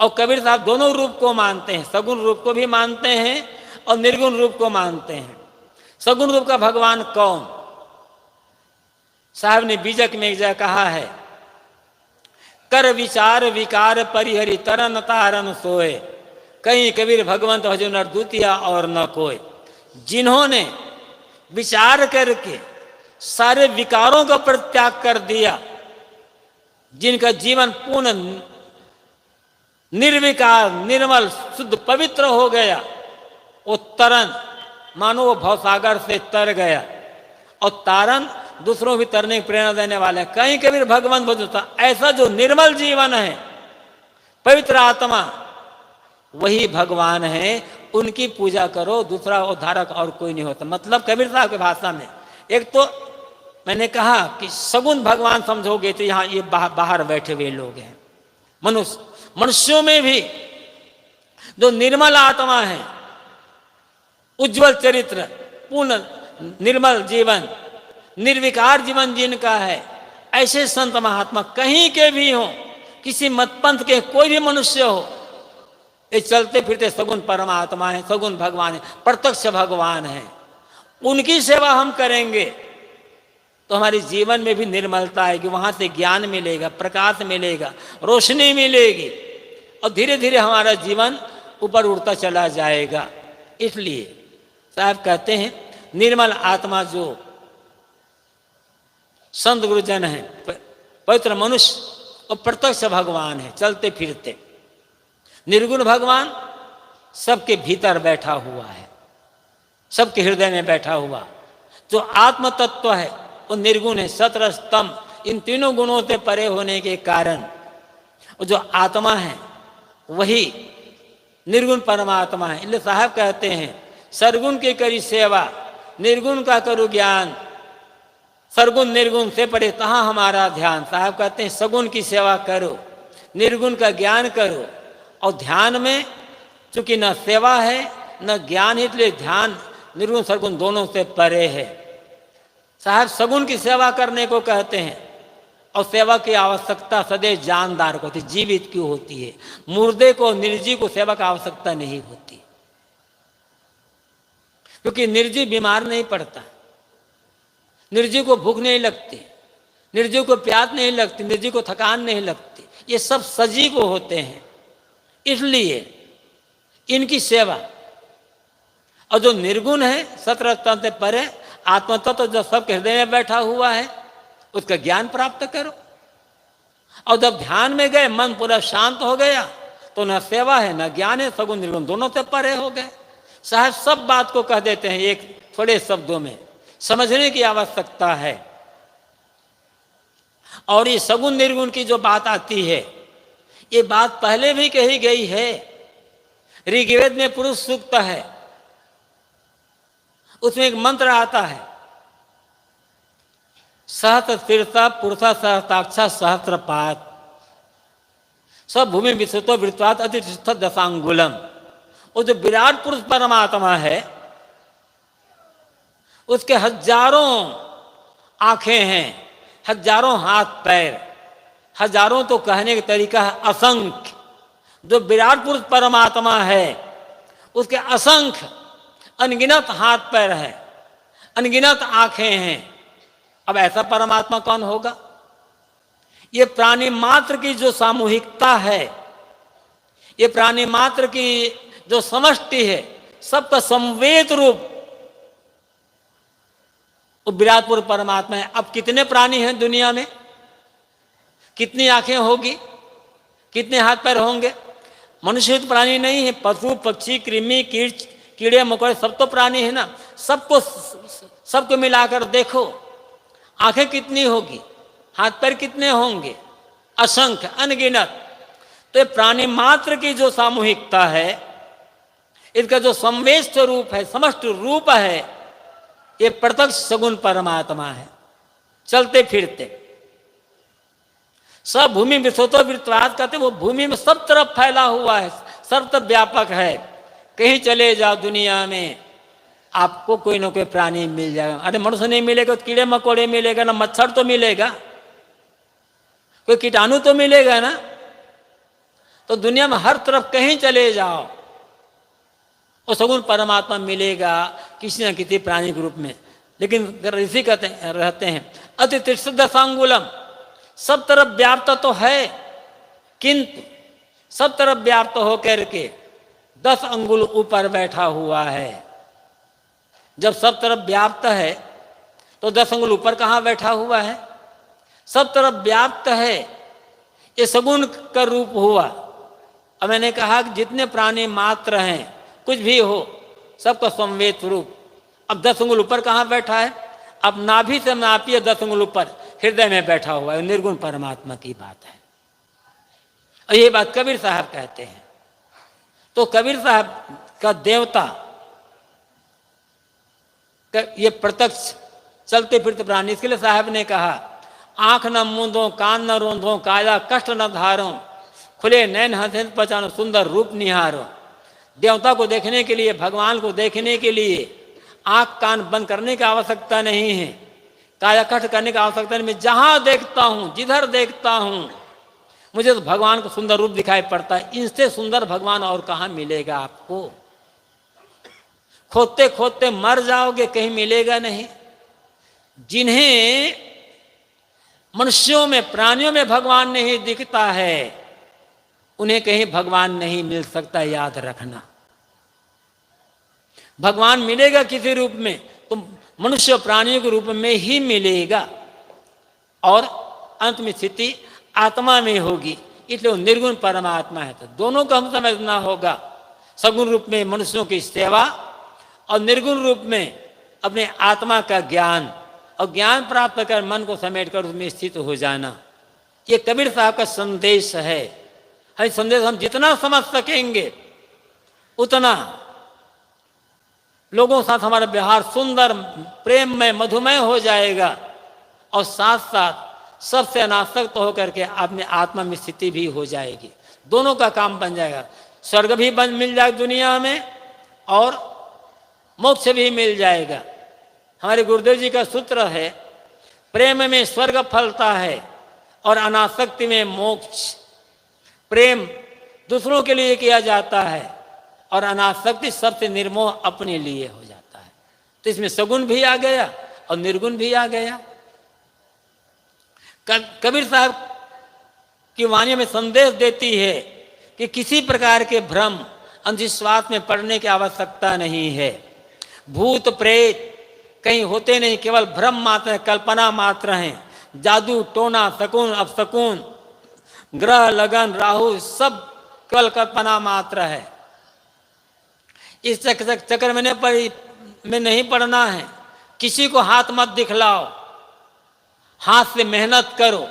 और कबीर साहब दोनों रूप को मानते हैं, सगुण रूप को भी मानते हैं और निर्गुण रूप को मानते हैं। सगुण रूप का भगवान कौन? साहब ने बीजक में एक जगह कहा है, कर विचार विकार परिहरि तरन तारन सोए, कहीं कबीर भगवंत भजो नर दूतिया और न कोई। जिन्होंने विचार करके सारे विकारों का परित्याग कर दिया, जिनका जीवन पूर्ण निर्विकार निर्मल शुद्ध पवित्र हो गया, वो तरन मानो वो भवसागर से तर गया। और तारन दूसरों भी तरने की प्रेरणा देने वाले। कहीं कबीर भगवान बोलता ऐसा जो निर्मल जीवन है, पवित्र आत्मा, वही भगवान है। उनकी पूजा करो, दूसरा उद्धारक और कोई नहीं होता। मतलब कबीर साहब की भाषा में, एक तो मैंने कहा कि सगुण भगवान समझोगे तो यहाँ ये बाहर बैठे हुए लोग हैं। मनुष्यों में भी जो निर्मल आत्मा है, उज्जवल चरित्र, पूर्ण निर्मल जीवन, निर्विकार जीवन जिनका है, ऐसे संत महात्मा कहीं के भी हो, किसी मतपंथ के कोई भी मनुष्य हो, ये चलते फिरते सगुण परमात्मा है, सगुण भगवान है, प्रत्यक्ष भगवान है। उनकी सेवा हम करेंगे तो हमारे जीवन में भी निर्मलता आएगी, वहां से ज्ञान मिलेगा, प्रकाश मिलेगा, रोशनी मिलेगी, और धीरे धीरे हमारा जीवन ऊपर उड़ता चला जाएगा। इसलिए साहब कहते हैं निर्मल आत्मा जो संत गुरुजन है, पवित्र मनुष्य, और प्रत्यक्ष भगवान है चलते फिरते। निर्गुण भगवान सबके भीतर बैठा हुआ है, सबके हृदय में बैठा हुआ। जो आत्म तत्व है वो निर्गुण है, सत्र स्तंभ, इन तीनों गुणों से परे होने के कारण जो आत्मा है वही निर्गुण परमात्मा है। इसलिए साहब कहते हैं सरगुण की करी सेवा, निर्गुण का करो ज्ञान, सरगुण निर्गुण से परे तहाँ हमारा ध्यान। साहब कहते हैं सगुण की सेवा करो, निर्गुण का ज्ञान करो, और ध्यान में चूंकि न सेवा है न ज्ञान है, इसलिए ध्यान निर्गुण सरगुण दोनों से परे है। साहब सगुण की सेवा करने को कहते हैं, और सेवा की आवश्यकता सदैव जानदार को होती, जीवित क्यों होती है। मुर्दे को, निर्जीव को सेवा की आवश्यकता नहीं होती, क्योंकि निर्जीव बीमार नहीं पड़ता, निर्जीव को भूख नहीं लगती, निर्जीव को प्यास नहीं लगती, निर्जीव को थकान नहीं लगती। ये सब सजीव होते हैं। इसलिए इनकी सेवा और जो निर्गुण है, सतरत्न से परे आत्मा तत्व जो सबके हृदय में बैठा हुआ है, उसका ज्ञान प्राप्त करो। और जब ध्यान में गए, मन पूरा शांत हो गया, तो न सेवा है न ज्ञान है, सगुण निर्गुण दोनों से परे हो गए। साहब सब बात को कह देते हैं एक थोड़े शब्दों में, समझने की आवश्यकता है। और ये सगुण निर्गुण की जो बात आती है, ये बात पहले भी कही गई है। ऋग्वेद में पुरुष सूक्त है, उसमें एक मंत्र आता है, सहस्र तीर्था पुरुषा सहस्त्राक्ष सहस्त्रपात सब भूमि विश्वतो वृत्वात अतिष्ठ दशांगुलम। वो जो विराट पुरुष परमात्मा है, उसके हजारों आंखें हैं, हजारों हाथ पैर, हजारों तो कहने का तरीका है असंख्य। जो विराट पुरुष परमात्मा है, उसके असंख्य अनगिनत हाथ पैर है, अनगिनत आंखें हैं। अब ऐसा परमात्मा कौन होगा? ये प्राणी मात्र की जो सामूहिकता है, ये प्राणी मात्र की जो समष्टि है, सबका संवेद रूप वो विराट पुरुष परमात्मा है। अब कितने प्राणी हैं दुनिया में? कितनी आंखें होगी? कितने हाथ पैर होंगे? मनुष्य तो प्राणी नहीं है, पशु पक्षी कृमि कीड़े मकोड़े सब तो प्राणी है ना। सबको मिलाकर देखो, आंखें कितनी होगी, हाथ पैर कितने होंगे? असंख्य अनगिनत। तो प्राणी मात्र की जो सामूहिकता है, इसका जो संवेद स्वरूप है, समस्त रूप है, ये प्रत्यक्ष सगुण परमात्मा है। चलते फिरते सब भूमि विश्वतो वृत्तवाद कहते, वो भूमि में सब तरफ फैला हुआ है, सर्वत्र व्यापक है। कहीं चले जाओ दुनिया में, आपको कोई ना कोई प्राणी मिल जाएगा। अरे मनुष्य नहीं मिलेगा तो कीड़े मकोड़े मिलेगा ना, मच्छर तो मिलेगा, कोई कीटाणु तो मिलेगा ना। तो दुनिया में हर तरफ कहीं चले जाओ, वो सगुण परमात्मा मिलेगा किसी न किसी प्राणी के रूप में। लेकिन ऋषि कहते रहते हैं अति तीक्ष्ण दशांगुलम, सब तरफ व्याप्त तो है, किंतु सब तरफ व्याप्त होकर के 10 अंगुल ऊपर बैठा हुआ है। जब सब तरफ व्याप्त है तो 10 अंगुल ऊपर कहाँ बैठा हुआ है? सब तरफ व्याप्त है, ये सगुण का रूप हुआ। अब मैंने कहा कि जितने प्राणी मात्र हैं, कुछ भी हो, सबका संवेद रूप। अब 10 अंगुल ऊपर कहाँ बैठा है? अब नाभि से नापिए 10 अंगुल ऊपर हृदय में बैठा हुआ है, निर्गुण परमात्मा की बात है। और ये बात कबीर साहब कहते हैं। तो कबीर साहब का देवता ये प्रत्यक्ष चलते फिरते प्राणी, इसके लिए साहब ने कहा आंख न मूंदो, कान न रोंदो, काया कष्ट न धारो, खुले नैन हंसे पहचानो, सुंदर रूप निहारो। देवता को देखने के लिए, भगवान को देखने के लिए आंख कान बंद करने की आवश्यकता नहीं है, काया कष्ट करने की आवश्यकता नहीं। मैं जहां देखता हूं, जिधर देखता हूं, मुझे तो भगवान को सुंदर रूप दिखाई पड़ता है। इनसे सुंदर भगवान और कहां मिलेगा आपको? खोदते खोदते मर जाओगे, कहीं मिलेगा नहीं। जिन्हें मनुष्यों में, प्राणियों में भगवान नहीं दिखता है, उन्हें कहीं भगवान नहीं मिल सकता, याद रखना। भगवान मिलेगा किसी रूप में तो मनुष्य प्राणियों के रूप में ही मिलेगा, और अंत में स्थिति आत्मा में होगी। इसलिए वो निर्गुण परमात्मा है। तो दोनों को हम समझना होगा, सगुण रूप में मनुष्यों की सेवा और निर्गुण रूप में अपने आत्मा का ज्ञान, और ज्ञान प्राप्त कर मन को समेट कर उसमें स्थित हो जाना। ये कबीर साहब का संदेश है। हर संदेश हम जितना समझ सकेंगे उतना लोगों के साथ हमारा व्यवहार सुंदर, प्रेम में मधुमय हो जाएगा, और साथ साथ सबसे अनासक्त होकर के अपने आत्मा में स्थिति भी हो जाएगी। दोनों का काम बन जाएगा। स्वर्ग भी बन मिल जाएगा दुनिया में, और मोक्ष भी मिल जाएगा। हमारे गुरुदेव जी का सूत्र है, प्रेम में स्वर्ग फलता है और अनासक्ति में मोक्ष। प्रेम दूसरों के लिए किया जाता है और अनासक्ति सबसे निर्मोह अपने लिए हो जाता है। तो इसमें सगुण भी आ गया और निर्गुण भी आ गया। कबीर साहब की वाणी में संदेश देती है कि किसी प्रकार के भ्रम, अंधविश्वास में पड़ने की आवश्यकता नहीं है। भूत प्रेत कहीं होते नहीं, केवल भ्रम मात्र है, कल्पना मात्र हैं। जादू टोना शकुन अपशकुन ग्रह लगन राहु सब केवल कल्पना मात्र है। इस चक्कर में नहीं पड़ना है। किसी को हाथ मत दिखलाओ, हाथ से मेहनत करो।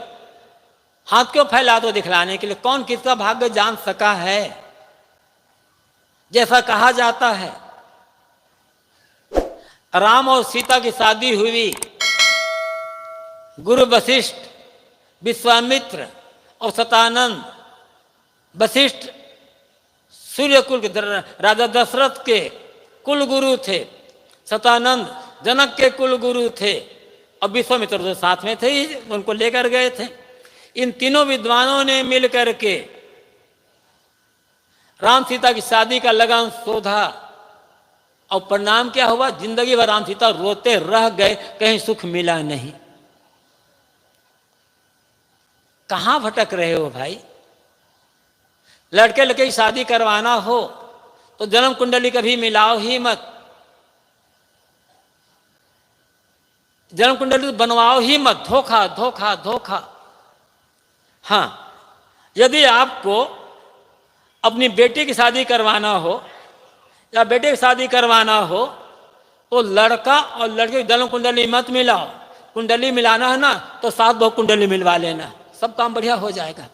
हाथ क्यों फैला दो दिखलाने के लिए? कौन किसका भाग्य जान सका है? जैसा कहा जाता है, राम और सीता की शादी हुई, गुरु वशिष्ठ, विश्वामित्र और सतानंद। वशिष्ठ सूर्यकुल के राजा दशरथ के कुल गुरु थे, सतानंद जनक के कुल गुरु थे, और विश्वामित्र तो साथ में थे ही, उनको लेकर गए थे। इन तीनों विद्वानों ने मिलकर के राम सीता की शादी का लगन शोधा, और परिणाम क्या हुआ? जिंदगी भर राम सीता रोते रह गए, कहीं सुख मिला नहीं। कहां भटक रहे हो भाई? लड़के लड़के की शादी करवाना हो तो जन्म कुंडली कभी मिलाओ ही मत, जन्म कुंडली बनवाओ ही मत। धोखा धोखा धोखा। हाँ, यदि आपको अपनी बेटी की शादी करवाना हो या बेटे की शादी करवाना हो तो लड़का और लड़के की जन्म कुंडली मत मिलाओ। कुंडली मिलाना है ना तो 7 बहु कुंडली मिलवा लेना, सब काम बढ़िया हो जाएगा।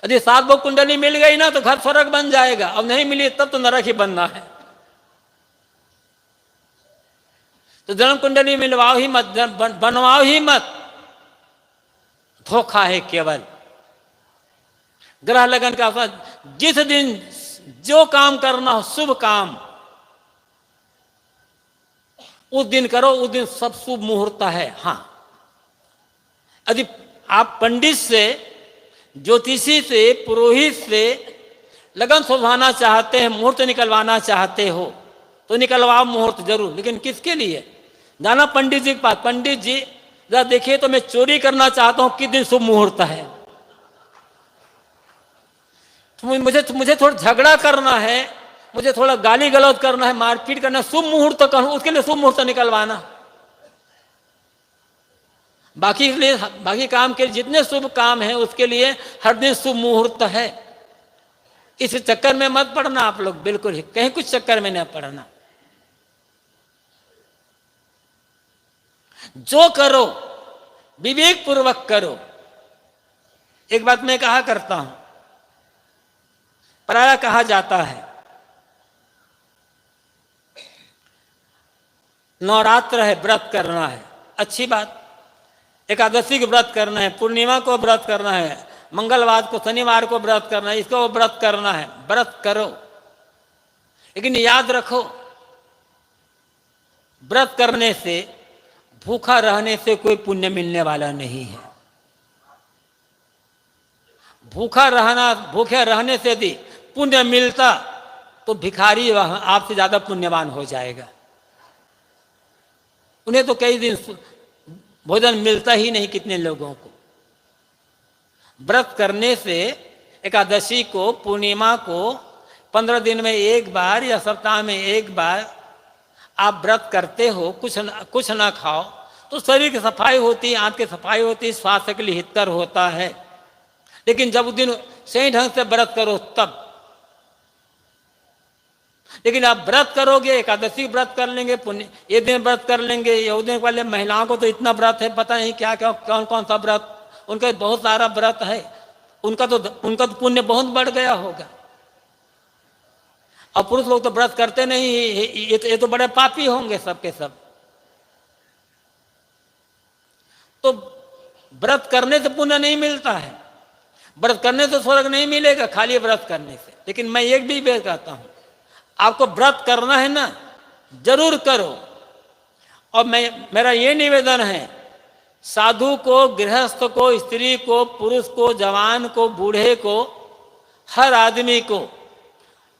यदि 7 बहु कुंडली मिल गई ना तो घर स्वर्ग बन जाएगा, अब नहीं मिली तब तो नरक ही बनना है। तो जन्म कुंडली मिलवाओ ही मत, बनवाओ ही मत। धोखा है केवल। ग्रह लगन का जिस दिन जो काम करना हो, शुभ काम, उस दिन करो, उस दिन सब शुभ मुहूर्त है। हाँ, यदि आप पंडित से, ज्योतिषी से, पुरोहित से लगन शोभाना चाहते हैं, मुहूर्त निकलवाना चाहते हो तो निकलवाओ मुहूर्त जरूर, लेकिन किसके लिए? जाना पंडित जी के पास, पंडित जी जरा देखिए तो मैं चोरी करना चाहता हूं, किस दिन शुभ मुहूर्त है? तो मुझे थोड़ा झगड़ा करना है, मुझे थोड़ा गाली गलौज करना है, मारपीट करना है, शुभ मुहूर्त करूं, उसके लिए शुभ मुहूर्त निकलवाना। बाकी काम के जितने शुभ काम हैं उसके लिए हर दिन शुभ मुहूर्त है। इस चक्कर में मत पड़ना आप लोग, बिल्कुल ही कहीं कुछ चक्कर में न पड़ना। जो करो विवेक पूर्वक करो। एक बात मैं कहा करता हूं, प्रायः कहा जाता है नवरात्र है, व्रत करना है, अच्छी बात। एकादशी को व्रत करना है, पूर्णिमा को व्रत करना है, मंगलवार को, शनिवार को व्रत करना है, इसको व्रत करना है, व्रत करो। लेकिन याद रखो, व्रत करने से, भूखा रहने से कोई पुण्य मिलने वाला नहीं है। भूखे रहने से यदि पुण्य मिलता तो भिखारी आपसे ज्यादा पुण्यवान हो जाएगा। उन्हें तो कई दिन भोजन मिलता ही नहीं कितने लोगों को। व्रत करने से एकादशी को, पूर्णिमा को 15 दिन में एक बार या सप्ताह में एक बार आप व्रत करते हो, कुछ ना खाओ तो शरीर की सफाई होती है, आंत की सफाई होती है, स्वास्थ्य के लिए हितकर होता है। लेकिन जब उस दिन सही ढंग से व्रत करो तब। लेकिन आप व्रत करोगे, एकादशी व्रत कर लेंगे, पुण्य ये दिन व्रत कर लेंगे, ये दिन वाले महिलाओं को तो इतना व्रत है, पता नहीं क्या क्या कौन कौन सा व्रत, उनका बहुत सारा व्रत है, उनका तो पुण्य बहुत बढ़ गया होगा। और पुरुष लोग तो व्रत करते नहीं, ये तो बड़े पापी होंगे सबके सब। तो व्रत करने से पुण्य नहीं मिलता है, व्रत करने से स्वर्ग नहीं मिलेगा खाली व्रत करने से। लेकिन मैं एक भी बात कहता हूं, आपको व्रत करना है ना, जरूर करो। और मेरा ये निवेदन है, साधु को, गृहस्थ को, स्त्री को, पुरुष को, जवान को, बूढ़े को, हर आदमी को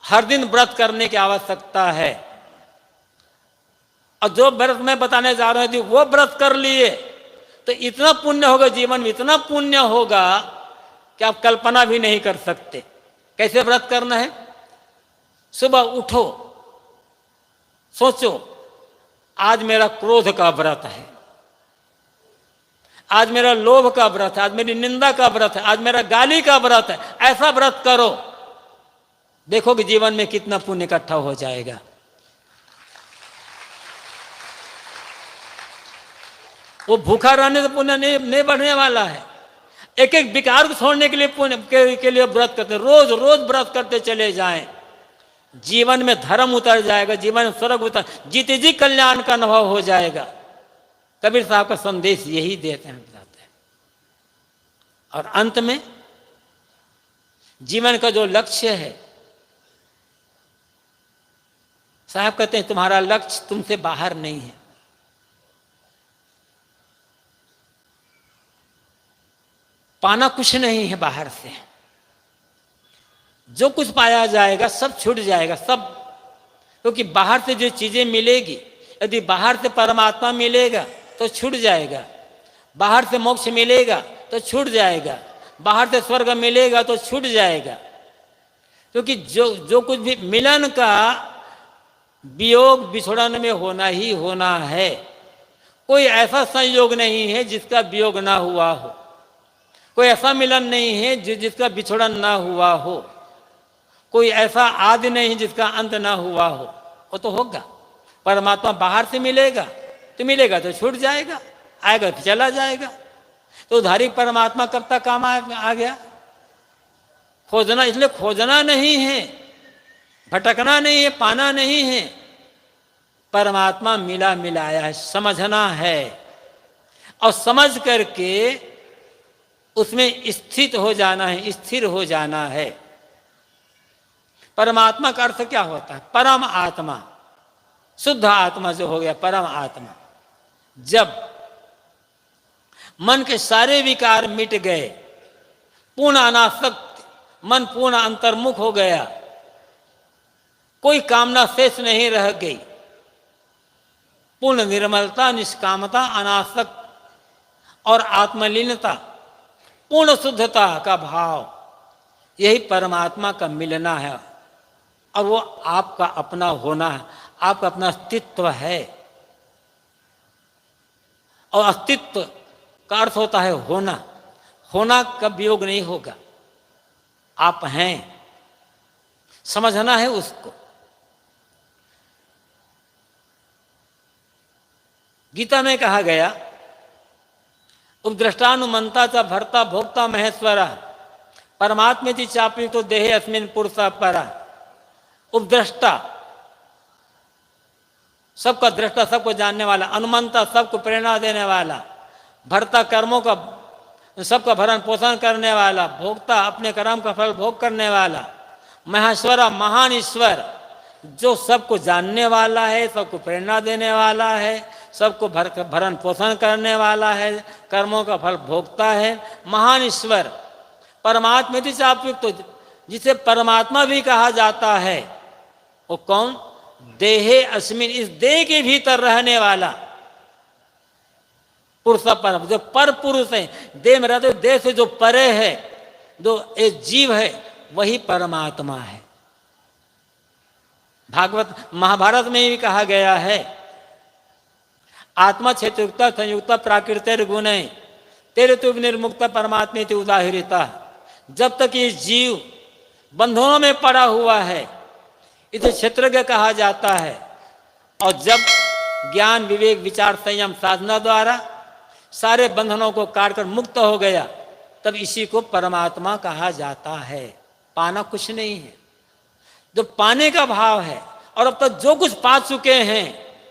हर दिन व्रत करने की आवश्यकता है। और जो व्रत मैं बताने जा रहा हूं, वो व्रत कर लिए तो इतना पुण्य होगा, जीवन में इतना पुण्य होगा कि आप कल्पना भी नहीं कर सकते। कैसे व्रत करना है? सुबह उठो, सोचो, आज मेरा क्रोध का व्रत है, आज मेरा लोभ का व्रत है, आज मेरी निंदा का व्रत है, आज मेरा गाली का व्रत है। ऐसा व्रत करो, देखो कि जीवन में कितना पुण्य इकट्ठा हो जाएगा। वो भूखा रहने से पुण्य नहीं बढ़ने वाला है। एक एक विकार को छोड़ने के लिए पुण्य के लिए व्रत करते, रोज रोज व्रत करते चले जाएं, जीवन में धर्म उतर जाएगा, जीवन में स्वर्ग उतर, जीते जी कल्याण का अनुभव हो जाएगा। कबीर साहब का संदेश यही देते हैं, बताते हैं। और अंत में जीवन का जो लक्ष्य है, साहब कहते हैं तुम्हारा लक्ष्य तुमसे बाहर नहीं है। पाना कुछ नहीं है बाहर से, जो कुछ पाया जाएगा सब छूट जाएगा, सब। क्योंकि बाहर से जो चीजें मिलेगी, यदि बाहर से परमात्मा मिलेगा तो छूट जाएगा, बाहर से मोक्ष मिलेगा तो छूट जाएगा, बाहर से स्वर्ग मिलेगा तो छूट जाएगा। क्योंकि जो कुछ भी मिलन का वियोग विछोड़न में होना ही होना है। कोई ऐसा संयोग नहीं है जिसका वियोग ना हुआ हो, कोई ऐसा मिलन नहीं है जिसका बिछड़न ना हुआ हो, कोई ऐसा आदि नहीं है जिसका अंत ना हुआ हो। वो तो होगा। परमात्मा बाहर से मिलेगा तो छूट जाएगा, आएगा तो चला जाएगा। तो उधारी परमात्मा कब तक काम आ गया? खोजना, इसलिए खोजना नहीं है, भटकना नहीं है, पाना नहीं है। परमात्मा मिला मिलाया है, समझना है और समझ करके उसमें स्थित हो जाना है, स्थिर हो जाना है। परमात्मा का अर्थ क्या होता है? परम आत्मा, शुद्ध आत्मा जो हो गया परम आत्मा। जब मन के सारे विकार मिट गए, पूर्ण अनासक्त मन पूर्ण अंतर्मुख हो गया, कोई कामना शेष नहीं रह गई, पूर्ण निर्मलता, निष्कामता, अनासक्त और आत्मलीनता, पूर्ण शुद्धता का भाव, यही परमात्मा का मिलना है। और वो आपका अपना होना है, आपका अपना अस्तित्व है। और अस्तित्व का अर्थ होता है होना, होना का वियोग नहीं होगा, आप हैं, समझना है उसको। गीता में कहा गया, उपद्रष्टानुमंता च भर्ता भोक्ता महेश्वरा परमात्मेति चापी तो देहे अस्मिन पुरुषा परा। उपद्रष्टा, सबका दृष्टा, सबको जानने वाला, अनुमंता, सबको प्रेरणा देने वाला, भर्ता, कर्मों का सबका भरण पोषण करने वाला, भोक्ता, अपने कर्म का फल भोग करने वाला, महेश्वरा, महान ईश्वर, जो सबको जानने वाला है, सबको प्रेरणा देने वाला है, सबको भरण पोषण करने वाला है, कर्मों का फल भोगता है, महान ईश्वर। परमात्मा से आप तो जिसे परमात्मा भी कहा जाता है, वो कौन? देहे अस्मिन, इस देह के भीतर रहने वाला पुरुष, पर जो पर पुरुष है, देह में रहते, देह से जो परे है, जो एक जीव है, वही परमात्मा है। भागवत महाभारत में भी कहा गया है, आत्मा क्षेत्रयुक्ता संयुक्ता प्राकृतिर गुण तेरे तो निर्मुक्ता परमात्मा ते उदाहरिता। जब तक ये जीव बंधनों में पड़ा हुआ है, इसे क्षेत्रज्ञ कहा जाता है। और जब ज्ञान, विवेक, विचार, संयम, साधना द्वारा सारे बंधनों को काटकर मुक्त हो गया, तब इसी को परमात्मा कहा जाता है। पाना कुछ नहीं है, जो पाने का भाव है। और अब तक जो कुछ पा चुके हैं,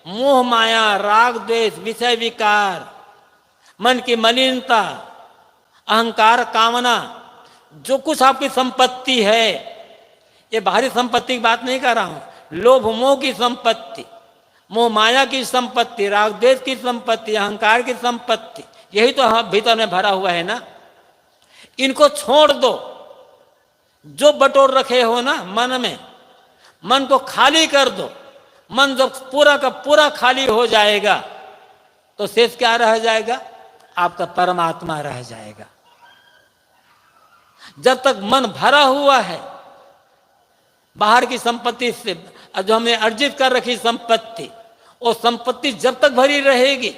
मोह माया, राग द्वेष, विषय विकार, मन की मलिनता, अहंकार, कामना, जो कुछ आपकी संपत्ति है, ये बाहरी संपत्ति की बात नहीं कर रहा हूं, लोभ मोह की संपत्ति, मोह माया की संपत्ति, राग द्वेष की संपत्ति, अहंकार की संपत्ति, यही तो हम भीतर में भरा हुआ है ना। इनको छोड़ दो, जो बटोर रखे हो ना मन में, मन को खाली कर दो। मन जब पूरा का पूरा खाली हो जाएगा, तो शेष क्या रह जाएगा? आपका परमात्मा रह जाएगा। जब तक मन भरा हुआ है, बाहर की संपत्ति से, और जो हमने अर्जित कर रखी संपत्ति, वो संपत्ति जब तक भरी रहेगी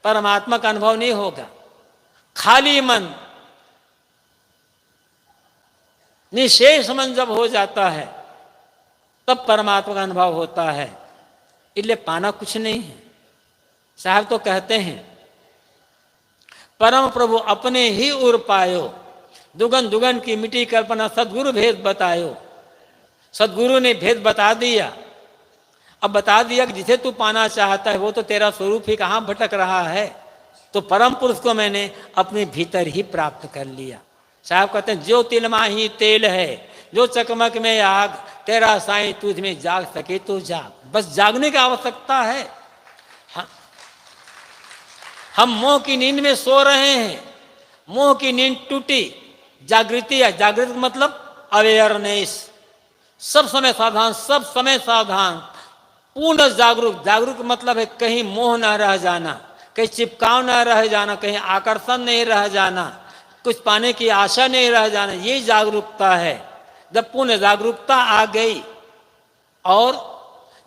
परमात्मा का अनुभव नहीं होगा। खाली मन, निशेष मन जब हो जाता है तब परमात्मा का अनुभव होता है। इसलिए पाना कुछ नहीं है। साहब तो कहते हैं, परम प्रभु अपने ही उर पायो, दुगन दुगन की मिटी कल्पना सदगुरु भेद बतायो। सदगुरु ने भेद बता दिया। अब बता दिया कि जिसे तू पाना चाहता है वो तो तेरा स्वरूप ही कहाँ भटक रहा है। तो परम पुरुष को मैंने अपने भीतर ही प्राप्त कर लिया। साहब कहते हैं, जो तिल माही तेल है, जो चकमक में आग, तेरा साईं तुझ में जाग सके तो जाग। बस जागने की आवश्यकता है। हम मोह की नींद में सो रहे हैं, मोह की नींद टूटी, जागृति है। जागृति मतलब अवेयरनेस, सब समय सावधान, सब समय सावधान, पूर्ण जागरूक। जागरूक मतलब है कहीं मोह न रह जाना, कहीं चिपकाव न रह जाना, कहीं आकर्षण नहीं रह जाना, कुछ पाने की आशा नहीं रह जाना। ये जागरूकता है। जब पूर्ण जागरूकता आ गई और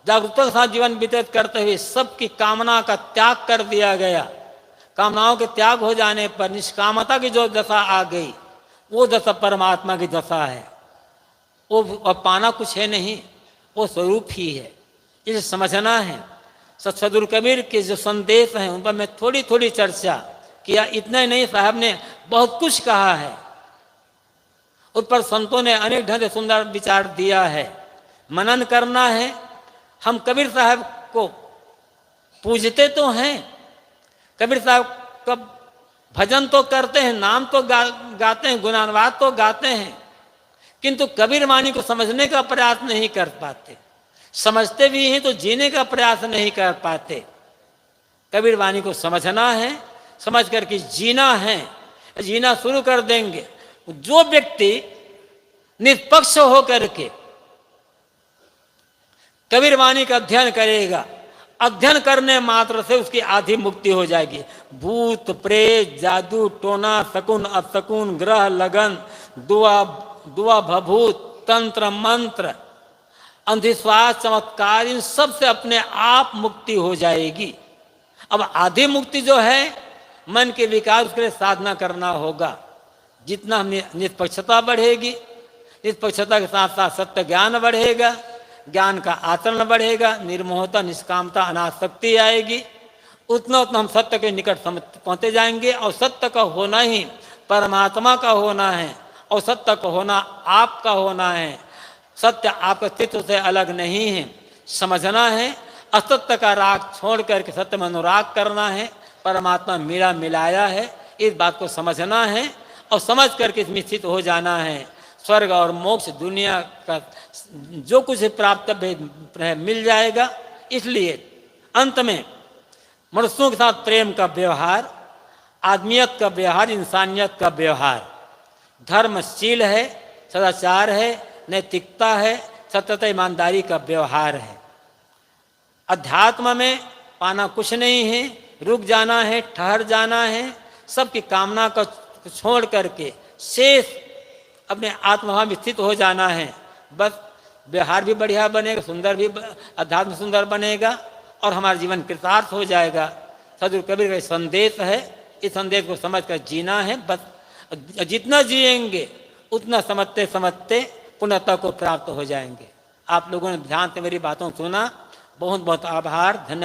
जागरूकता के साथ जीवन व्यतीत करते हुए सबकी कामना का त्याग कर दिया गया, कामनाओं के त्याग हो जाने पर निष्कामता की जो दशा आ गई, वो दशा परमात्मा की दशा है। वो पाना कुछ है नहीं, वो स्वरूप ही है। इसे समझना है। सदगुरु कबीर के जो संदेश हैं उन पर मैं थोड़ी थोड़ी चर्चा किया। इतना ही नहीं, साहब ने बहुत कुछ कहा है। उस पर संतों ने अनेक ढंग से सुंदर विचार दिया है। मनन करना है। हम कबीर साहब को पूजते तो हैं, कबीर साहब का भजन तो करते हैं, नाम तो गाते हैं, गुणानुवाद तो गाते हैं, किंतु कबीर वाणी को समझने का प्रयास नहीं कर पाते। समझते भी हैं तो जीने का प्रयास नहीं कर पाते। कबीर वाणी को समझना है, समझ करके जीना है। जीना शुरू कर देंगे। जो व्यक्ति निष्पक्ष होकर के कबीर वाणी का अध्ययन करेगा, अध्ययन करने मात्र से उसकी आधी मुक्ति हो जाएगी। भूत प्रेत, जादू टोना, शकुन अपशकुन, ग्रह लगन, दुआ भभूत, तंत्र मंत्र, अंधविश्वास, चमत्कार, इन सब से अपने आप मुक्ति हो जाएगी। अब आधी मुक्ति जो है मन के विकास, उसके लिए साधना करना होगा। जितना हम निष्पक्षता बढ़ेगी, निष्पक्षता के साथ साथ सत्य ज्ञान बढ़ेगा, ज्ञान का आचरण बढ़ेगा, निर्मोहता, निष्कामता, अनासक्ति आएगी, उतना उतना हम सत्य के निकट पहुंचते जाएंगे। और सत्य का होना ही परमात्मा का होना है, और सत्य का होना आपका होना है। सत्य आपके अस्तित्व से अलग नहीं है। समझना है, असत्य का राग छोड़ करके सत्य में अनुराग करना है। परमात्मा मेरा मिलाया है, इस बात को समझना है और समझ करके इसमें स्थित हो जाना है। स्वर्ग और मोक्ष, दुनिया का जो कुछ प्राप्त मिल जाएगा। इसलिए अंत में मनुष्यों के साथ प्रेम का व्यवहार, आदमियत का व्यवहार, इंसानियत का व्यवहार, धर्मशील है, सदाचार है, नैतिकता है, सत्यता ईमानदारी का व्यवहार है। अध्यात्म में पाना कुछ नहीं है, रुक जाना है, ठहर जाना है, सबकी कामना को छोड़ करके शेष अपने आत्मभाव में स्थित हो जाना है। बस व्यवहार भी बढ़िया बनेगा, सुंदर भी, अध्यात्म सुंदर बनेगा और हमारा जीवन कृतार्थ हो जाएगा। सदगुरु कबीर का संदेश है, इस संदेश को समझ कर जीना है। बस जितना जिएंगे उतना समझते समझते पूर्णता को प्राप्त हो जाएंगे। आप लोगों ने ध्यान से मेरी बातों सुना, बहुत बहुत आभार, धन्यवाद।